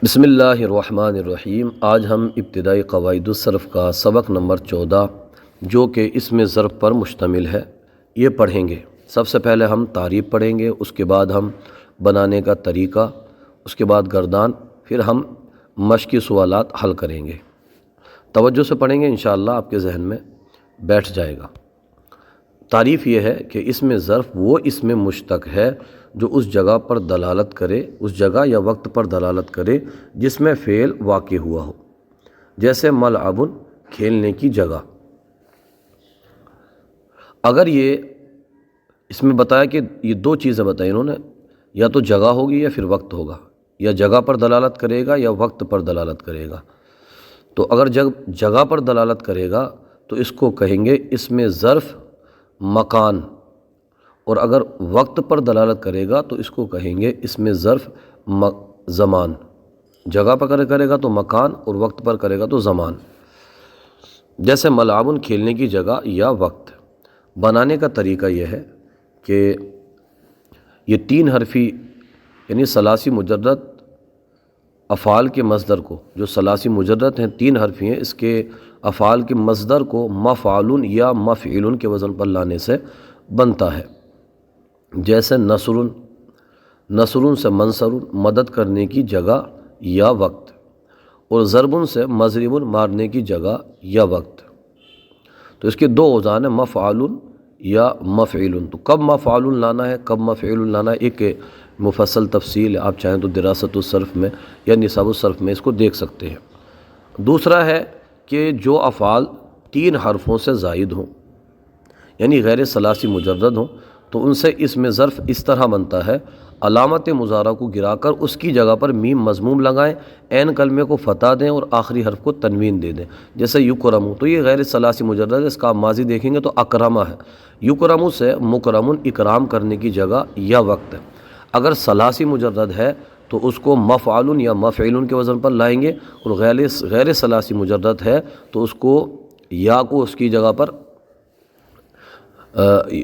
بسم اللہ الرحمن الرحیم۔ آج ہم ابتدائی قواعد الصرف کا سبق نمبر 14 جو کہ اسم ظرف پر مشتمل ہے یہ پڑھیں گے۔ سب سے پہلے ہم تعریف پڑھیں گے، اس کے بعد ہم بنانے کا طریقہ، اس کے بعد گردان، پھر ہم مشقی سوالات حل کریں گے۔ توجہ سے پڑھیں گے، انشاءاللہ آپ کے ذہن میں بیٹھ جائے گا۔ تعریف یہ ہے کہ اسم ظرف وہ اسم مشتق ہے جو اس جگہ پر دلالت کرے، اس جگہ یا وقت پر دلالت کرے جس میں فعل واقع ہوا ہو، جیسے ملعب کھیلنے کی جگہ۔ اگر یہ اس میں بتایا کہ یہ دو چیزیں بتائی انہوں نے، یا تو جگہ ہوگی یا پھر وقت ہوگا، یا جگہ پر دلالت کرے گا یا وقت پر دلالت کرے گا۔ تو اگر جگہ پر دلالت کرے گا تو اس کو کہیں گے اسم ظرف مکان، اور اگر وقت پر دلالت کرے گا تو اس کو کہیں گے اسم ظرف زمان۔ جگہ پر کرے گا تو مکان اور وقت پر کرے گا تو زمان، جیسے ملعب کھیلنے کی جگہ یا وقت۔ بنانے کا طریقہ یہ ہے کہ یہ تین حرفی یعنی ثلاثی مجرد افعال کے مصدر کو، جو ثلاثی مجرد ہیں تین حرفی ہیں، اس کے افعال کے مصدر کو مفعول یا مفعول کے وزن پر لانے سے بنتا ہے، جیسے نصر سے منصر مدد کرنے کی جگہ یا وقت، اور ضرب سے مضرب مارنے کی جگہ یا وقت۔ تو اس کے دو اوزان ہیں، مفعول یا مفعول۔ تو کب مفعول لانا ہے، کب مفعول لانا ہے، ایک مفصل تفصیل آپ چاہیں تو دراست الصرف میں یا نصاب الصرف میں اس کو دیکھ سکتے ہیں۔ دوسرا ہے کہ جو افعال تین حرفوں سے زائد ہوں یعنی غیر ثلاثی مجرد ہوں تو ان سے اسم ظرف اس طرح بنتا ہے، علامت مضارع کو گرا کر اس کی جگہ پر میم مضموم لگائیں، عین کلمے کو فتح دیں اور آخری حرف کو تنوین دے دیں، جیسے یکرم۔ تو یہ غیر ثلاثی مجرد ہے، اس کا آپ ماضی دیکھیں گے تو اکرمہ ہے۔ یکرم سے مکرم اکرام کرنے کی جگہ یا وقت ہے۔ اگر ثلاثی مجرد ہے تو اس کو مفعول یا مفعول کے وزن پر لائیں گے، اور غیر ثلاثی مجرد ہے تو اس کو یا کو اس کی جگہ پر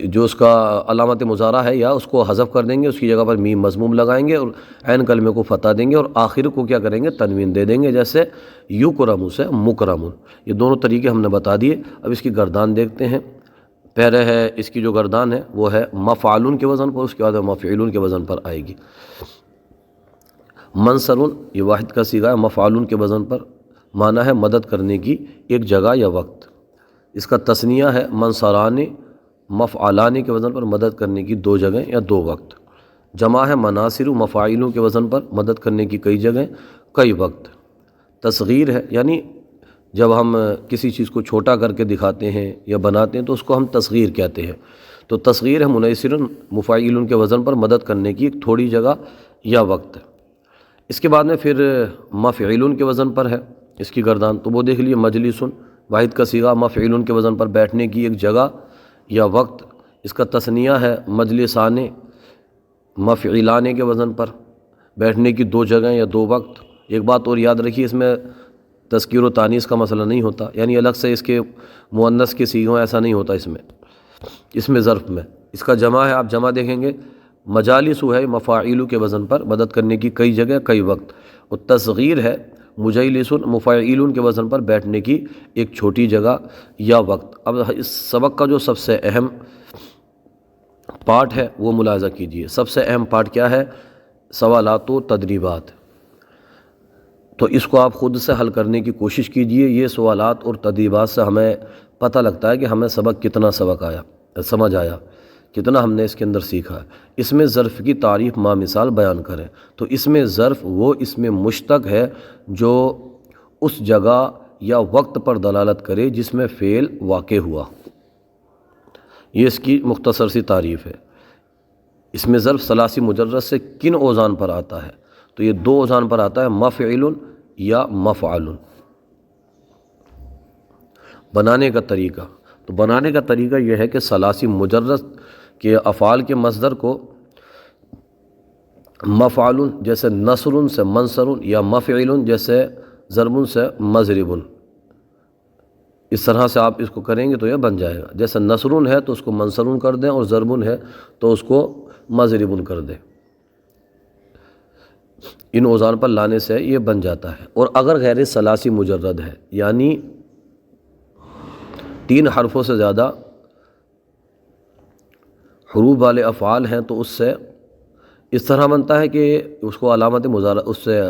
جو اس کا علامت مضارع ہے یا اس کو حذف کر دیں گے، اس کی جگہ پر میم مضموم لگائیں گے اور عین کلمے کو فتح دیں گے اور آخر کو کیا کریں گے، تنوین دے دیں گے، جیسے یکرم سے مکرم۔ یہ دونوں طریقے ہم نے بتا دیے۔ اب اس کی گردان دیکھتے ہیں۔ پہلے ہے اس کی جو گردان ہے وہ ہے مفعول کے وزن پر، اس کے بعد مفعول کے وزن پر آئے گی۔ منصر یہ واحد کا صیغہ ہے، مفعول کے وزن پر، معنی ہے مدد کرنے کی ایک جگہ یا وقت۔ اس کا تثنیہ ہے منصران، مفعلان کے وزن پر، مدد کرنے کی دو جگہیں یا دو وقت۔ جمع ہے مناصر، مفاعلوں کے وزن پر، مدد کرنے کی کئی جگہیں کئی وقت۔ تصغیر ہے یعنی جب ہم کسی چیز کو چھوٹا کر کے دکھاتے ہیں یا بناتے ہیں تو اس کو ہم تصغیر کہتے ہیں۔ تو تصغیر ہے منیسر، مفاعل کے وزن پر، مدد کرنے کی ایک تھوڑی جگہ یا وقت۔ اس کے بعد میں پھر مفعول کے وزن پر ہے اس کی گردان، تو وہ دیکھ لیے مجلس، واحد کا صیغہ، مفعول کے وزن پر، بیٹھنے کی ایک جگہ یا وقت۔ اس کا تثنیہ ہے مجلسان، مفعلان کے وزن پر، بیٹھنے کی دو جگہیں یا دو وقت۔ ایک بات اور یاد رکھیے، اس میں تذکیر و تانیث کا مسئلہ نہیں ہوتا، یعنی الگ سے اس کے مؤنث کے صیغوں ایسا نہیں ہوتا اس میں ظرف میں۔ اس کا جمع ہے، آپ جمع دیکھیں گے، مجالس ہے مفاعیل کے وزن پر، مدد کرنے کی کئی جگہ کئی وقت۔ اور تصغیر ہے مجلس، مفاعل کے وزن پر، بیٹھنے کی ایک چھوٹی جگہ یا وقت۔ اب اس سبق کا جو سب سے اہم پارٹ ہے وہ ملاحظہ کیجیے۔ سب سے اہم پارٹ کیا ہے؟ سوالات و تدریبات۔ تو اس کو آپ خود سے حل کرنے کی کوشش کیجیے۔ یہ سوالات اور تدریبات سے ہمیں پتہ لگتا ہے کہ ہمیں کتنا سمجھ آیا، کتنا ہم نے اس کے اندر سیکھا ہے۔ اسم ظرف کی تعریف ما مثال بیان کریں۔ تو اسم ظرف وہ اسم مشتق ہے جو اس جگہ یا وقت پر دلالت کرے جس میں فعل واقع ہوا۔ یہ اس کی مختصر سی تعریف ہے۔ اسم ظرف ثلاثی مجرد سے کن اوزان پر آتا ہے؟ تو یہ دو اوزان پر آتا ہے، مفعل یا مفعل۔ بنانے کا طریقہ، تو بنانے کا طریقہ یہ ہے کہ ثلاثی مجرد کے افعال کے مصدر کو مفعل جیسے نصر سے منصر، یا مفعل جیسے ضرب سے مضرب، اس طرح سے آپ اس کو کریں گے تو یہ بن جائے گا۔ جیسے نصر ہے تو اس کو منصر کر دیں، اور ضرب ہے تو اس کو مضرب کر دیں۔ ان اوزان پر لانے سے یہ بن جاتا ہے۔ اور اگر غیر ثلاثی مجرد ہے، یعنی 3 حرفوں سے زیادہ حروف والے افعال ہیں تو اس سے اس طرح بنتا ہے کہ اس کو علامت مضارع، اس سے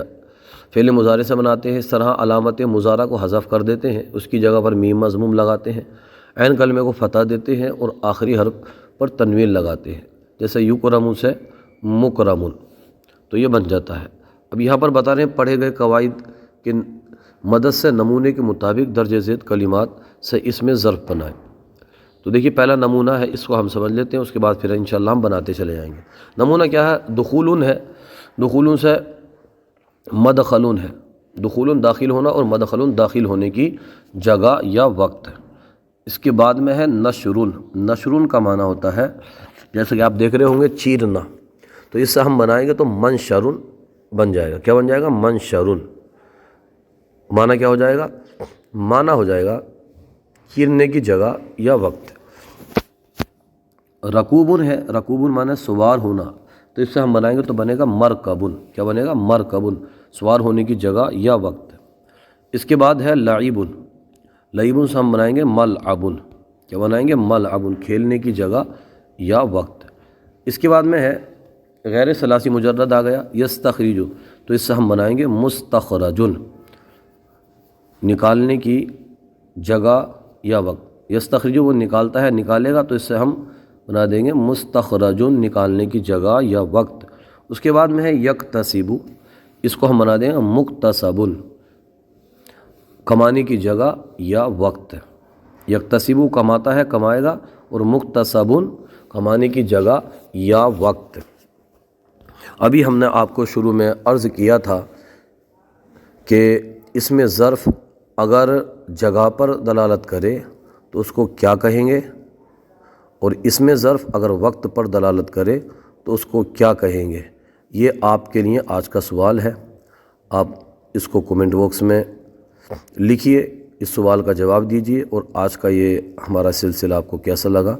فعل مضارع سے بناتے ہیں، اس طرح علامت مضارع کو حذف کر دیتے ہیں، اس کی جگہ پر میم مضموم لگاتے ہیں، عین کلمے کو فتح دیتے ہیں اور آخری حرف پر تنوین لگاتے ہیں، جیسے یکرم سے مکرمن، تو یہ بن جاتا ہے۔ اب یہاں پر بتا رہے ہیں پڑھے گئے قواعد کے مدد سے نمونے کے مطابق درج ذیل کلمات سے اس میں ظرف بنائیں۔ تو دیکھیے پہلا نمونہ ہے، اس کو ہم سمجھ لیتے ہیں، اس کے بعد پھر انشاءاللہ ہم بناتے چلے جائیں گے۔ نمونہ کیا ہے؟ دخولن ہے، دخولن سے مدخلن ہے، دخولن داخل ہونا اور مدخلن داخل ہونے کی جگہ یا وقت ہے۔ اس کے بعد میں ہے نشرن، نشرن کا معنی ہوتا ہے جیسے کہ آپ دیکھ رہے ہوں گے چیرنا، تو اس سے ہم بنائیں گے تو منشرن بن جائے گا۔ کیا بن جائے گا؟ منشرن۔ معنی کیا ہو جائے گا؟ معنی ہو جائے گا چیرنے کی جگہ یا وقت۔ رکوبن ہے، رکوبن معنی سوار ہونا، تو اس سے ہم بنائیں گے تو بنے گا مرکبن۔ کیا بنے گا؟ مرکبن، سوار ہونے کی جگہ یا وقت۔ اس کے بعد ہے لعیبن، لعیبن سے ہم بنائیں گے ملعبن۔ کیا بنائیں گے؟ ملعبن، کھیلنے کی جگہ یا وقت۔ اس کے بعد میں ہے غیر ثلاثی مجرد آ گیا یستخرج، تو اس سے ہم بنائیں گے مستخرجن، نکالنے کی جگہ یا وقت۔ یستخرج وہ نکالتا ہے، نکالے گا، تو اس سے ہم بنا دیں گے مستخرجن، نکالنے کی جگہ یا وقت۔ اس کے بعد میں ہے یکتسب، اس کو ہم بنا دیں گے مکتسبن، کمانے کی جگہ یا وقت۔ یکتسب کماتا ہے، کمائے گا، اور مکتسبن کمانے کی جگہ یا وقت۔ ابھی ہم نے آپ کو شروع میں عرض کیا تھا کہ اس میں ظرف اگر جگہ پر دلالت کرے تو اس کو کیا کہیں گے، اور اس میں ظرف اگر وقت پر دلالت کرے تو اس کو کیا کہیں گے۔ یہ آپ کے لیے آج کا سوال ہے، آپ اس کو کومنٹ باکس میں لکھیے، اس سوال کا جواب دیجیے، اور آج کا یہ ہمارا سلسلہ آپ کو کیسا لگا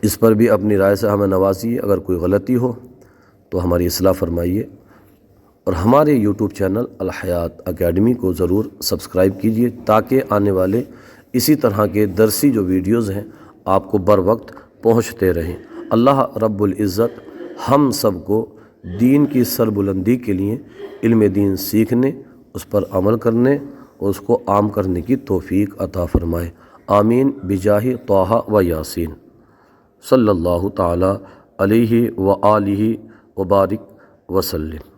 اس پر بھی اپنی رائے سے ہمیں نوازیے۔ اگر کوئی غلطی ہو تو ہماری اصلاح فرمائیے، اور ہمارے یوٹیوب چینل الحیات اکیڈمی کو ضرور سبسکرائب کیجیے تاکہ آنے والے اسی طرح کے درسی جو ویڈیوز ہیں آپ کو بر وقت پہنچتے رہیں۔ اللہ رب العزت ہم سب کو دین کی سربلندی کے لیے علم دین سیکھنے، اس پر عمل کرنے اور اس کو عام کرنے کی توفیق عطا فرمائے۔ آمین بجاہ طٰہٰ و یاسین صلی اللہ تعالی علیہ وآلہ وبارک وسلم۔